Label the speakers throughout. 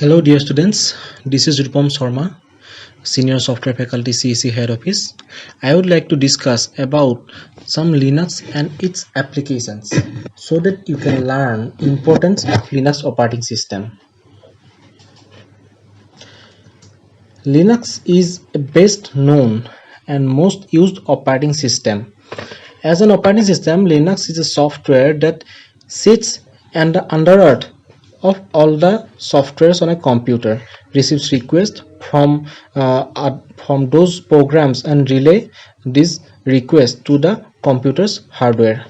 Speaker 1: Hello dear students, this is Rupam Sharma, Senior Software Faculty CEC Head Office. I would like to discuss about some Linux and its applications so that you can learn importance of Linux operating system. Linux is a best known and most used operating system. As an operating system, Linux is a software that sits under earth of all the softwares on a computer, receives requests from those programs and relay these requests to the computer's hardware.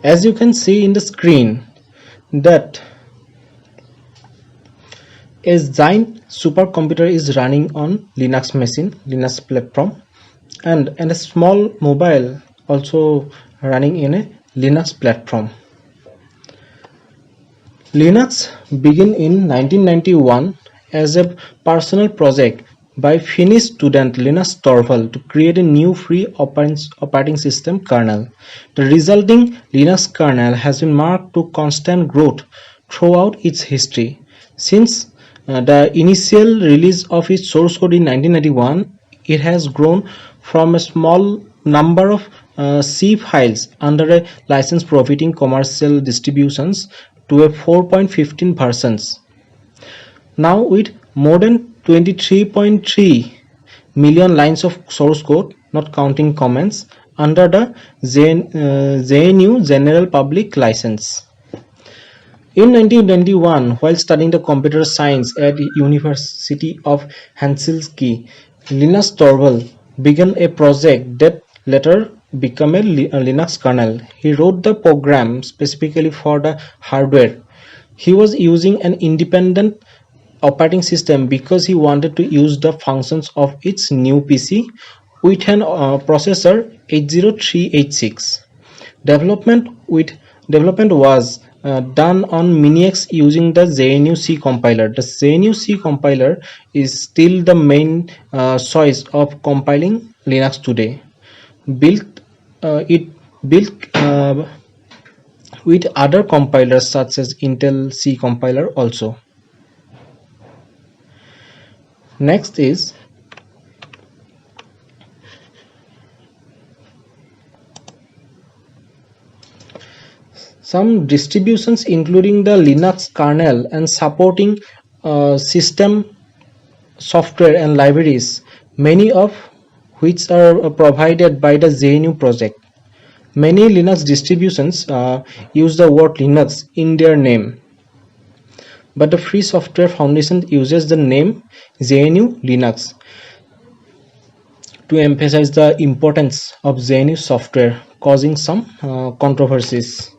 Speaker 1: As you can see in the screen that a giant supercomputer is running on Linux machine, Linux platform, and a small mobile also running in a Linux platform. Linux began in 1991 as a personal project by Finnish student Linus Torvald to create a new free operating system kernel. The resulting Linux kernel has been marked to constant growth throughout its history. Since the initial release of its source code in 1991, it has grown from a small number of C files under a license providing commercial distributions to a 4.15 versions. Now with more than 23.3 million lines of source code, not counting comments, under the GNU General Public License. In 1921, while studying the computer science at the University of Helsinki, Linus Torvald began a project that later became a Linux kernel. He wrote the program specifically for the hardware. He was using an independent operating system because he wanted to use the functions of its new PC with an processor 80386. Development was done on Minix using the GNU C compiler. The GNU C compiler is still the main choice of compiling Linux today. It built with other compilers such as Intel C compiler also. Next is some distributions including the Linux kernel and supporting system software and libraries, many of which are provided by the GNU project. Many Linux distributions use the word Linux in their name, but the Free Software Foundation uses the name GNU Linux to emphasize the importance of GNU software, causing some controversies.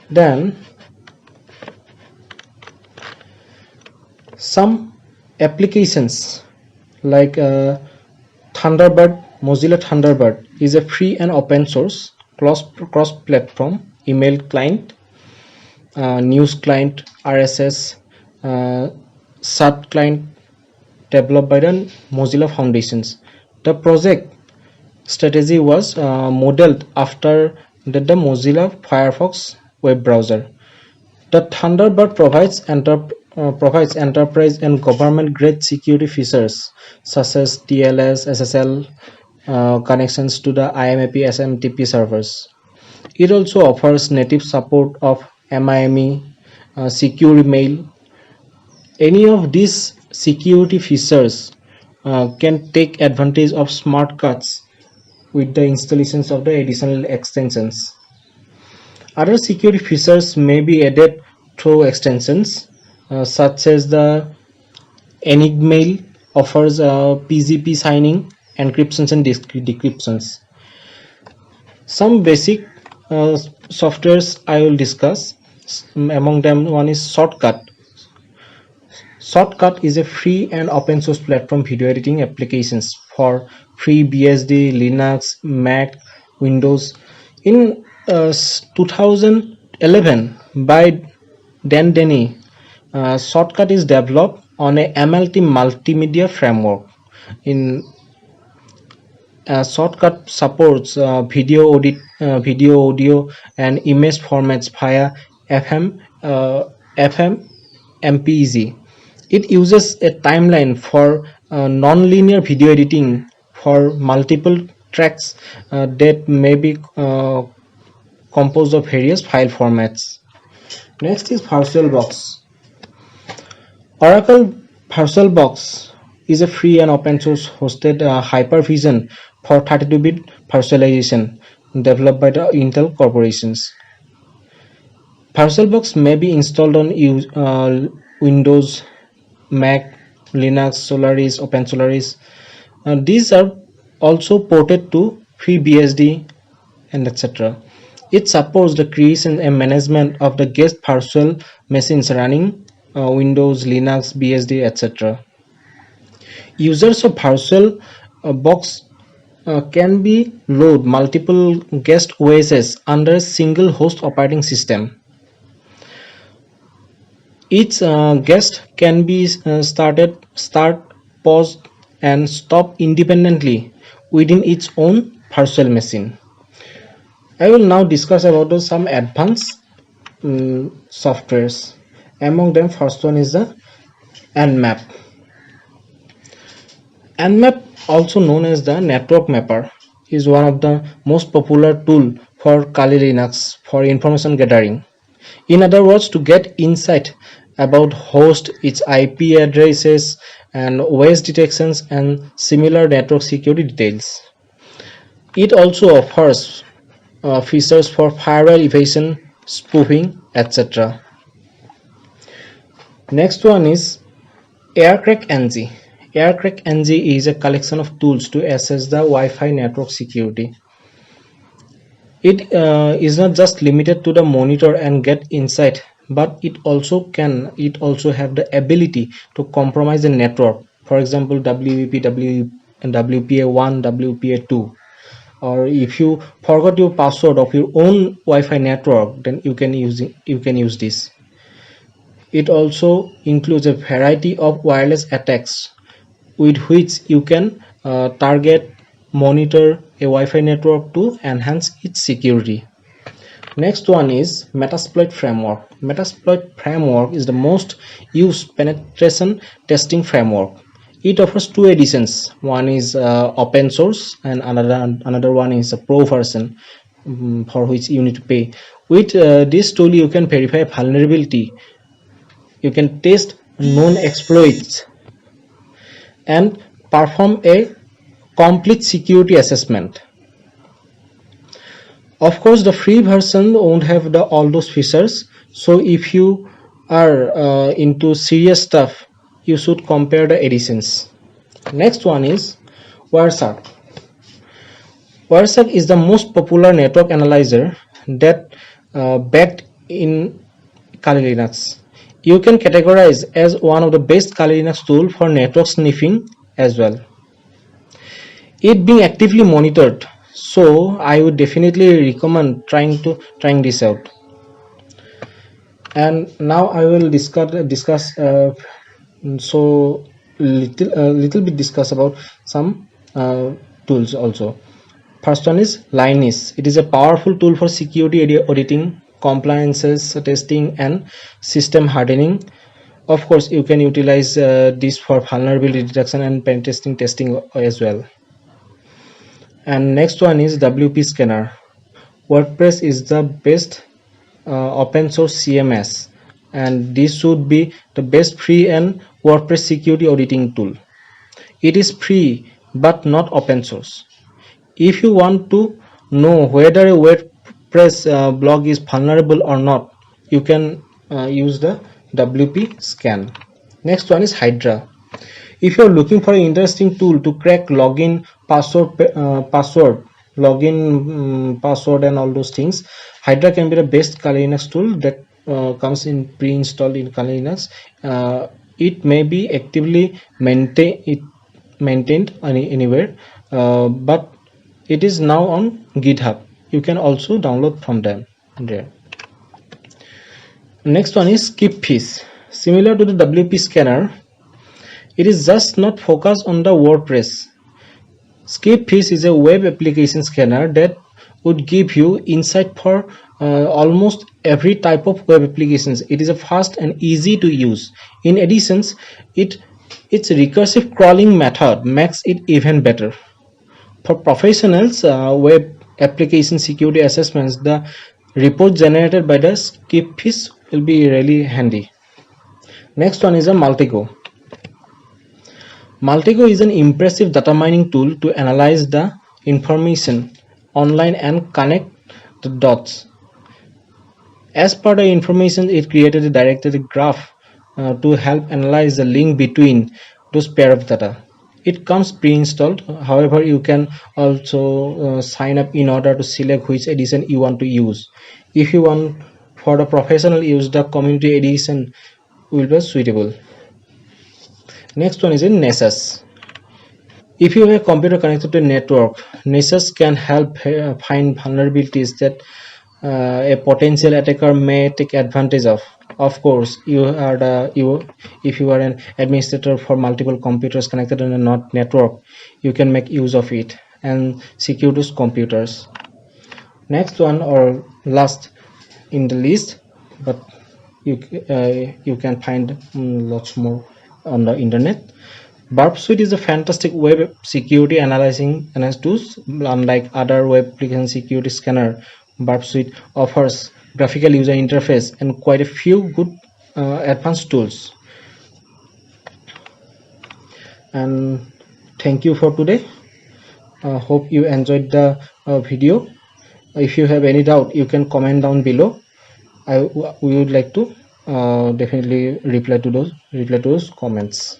Speaker 1: Then some applications like Thunderbird. Mozilla Thunderbird is a free and open source cross-platform email client, news client, RSS, sub client developed by the Mozilla Foundations. The project strategy was modeled after the Mozilla Firefox web browser. The Thunderbird provides enterprise and government-grade security features such as TLS, SSL connections to the IMAP SMTP servers. It also offers native support of MIME, secure email. Any of these security features can take advantage of shortcuts with the installations of the additional extensions. Other security features may be added through extensions such as the Enigmail offers PGP signing, encryptions and decryptions. Some basic softwares I will discuss. Among them, one is Shortcut. Shortcut is a free and open source platform video editing applications for FreeBSD, Linux, Mac, Windows. In 2011 by Dan Denny, Shortcut is developed on a MLT multimedia framework. In Shortcut supports video, audio, and image formats via FM FMPEG. It uses a timeline for non-linear video editing for multiple tracks that may be composed of various file formats. Next is VirtualBox. Oracle VirtualBox is a free and open source hosted hypervision for 32-bit virtualization developed by the Intel corporations. VirtualBox may be installed on Windows, Mac, Linux, Solaris, OpenSolaris. These are also ported to FreeBSD and etc. It supports the creation and management of the guest virtual machines running Windows, Linux, BSD, etc. Users of VirtualBox can be load multiple guest OSs under a single host operating system. Each guest can be start, pause, and stop independently within its own virtual machine. I will now discuss about some advanced softwares. Among them, first one is the Nmap. Nmap, also known as the network mapper, is one of the most popular tool for Kali Linux for information gathering. In other words, to get insight about host, its IP addresses, and OS detections and similar network security details. It also offers features for firewall evasion, spoofing, etc. Next one is AirCrackNG. AirCrackNG is a collection of tools to assess the Wi-Fi network security. It is not just limited to the monitor and get insight, but it also have the ability to compromise the network. For example, WEP, WPA1, WPA2. Or if you forgot your password of your own Wi-Fi network, then you can use this. It also includes a variety of wireless attacks with which you can target, monitor a Wi-Fi network to enhance its security. Next one is Metasploit framework. Metasploit framework is the most used penetration testing framework. It offers two editions. One is open source and another one is a pro version for which you need to pay. With this tool you can verify vulnerability, you can test known exploits and perform a complete security assessment. Of course, the free version won't have all those features, so if you are into serious stuff, you should compare the editions. Next one is Wireshark. Wireshark is the most popular network analyzer that backed in Kali Linux. You can categorize as one of the best Kali Linux tool for network sniffing as well. It being actively monitored, so I would definitely recommend trying this out. And now I will discuss so little bit discuss about some tools also. First one is Linus. It is a powerful tool for security auditing, compliances testing, and system hardening. Of course, you can utilize this for vulnerability detection and pen testing as well. And next one is WP Scanner. WordPress is the best open source CMS, and this should be the best free and WordPress security auditing tool. It is free but not open source. If you want to know whether a WordPress blog is vulnerable or not, you can use the WP Scan. Next one is Hydra. If you are looking for an interesting tool to crack login, password, password and all those things, Hydra can be the best Kali Linux tool that comes in pre-installed in Kali Linux. It may be actively maintained anywhere, but it is now on GitHub. You can also download from them there. Next one is Skipfish. Similar to the WP Scanner, it is just not focused on the WordPress. Skipfish is a web application scanner that would give you insight for almost every type of web applications. It is a fast and easy to use. In addition, it its recursive crawling method makes it even better. For professionals, web application security assessments, the report generated by the Skipfish will be really handy. Next one is a Multigo. Multigo is an impressive data mining tool to analyze the information online and connect the dots. As per the information, it created a directed graph to help analyze the link between those pair of data. It comes pre-installed. However, you can also sign up in order to select which edition you want to use. If you want for the professional use, the community edition will be suitable. Next one is in Nessus. If you have a computer connected to a network, Nessus can help find vulnerabilities that a potential attacker may take advantage of. Of course, if you are an administrator for multiple computers connected in a network, you can make use of it and secure those computers. Next one or last in the list, but you can find lots more on the internet. Burp Suite is a fantastic web security analyzing tools. Unlike other web application security scanner, Burp Suite offers graphical user interface and quite a few good advanced tools. And thank you for today. Hope you enjoyed the video. If you have any doubt, you can comment down below. We would like to definitely reply to those comments.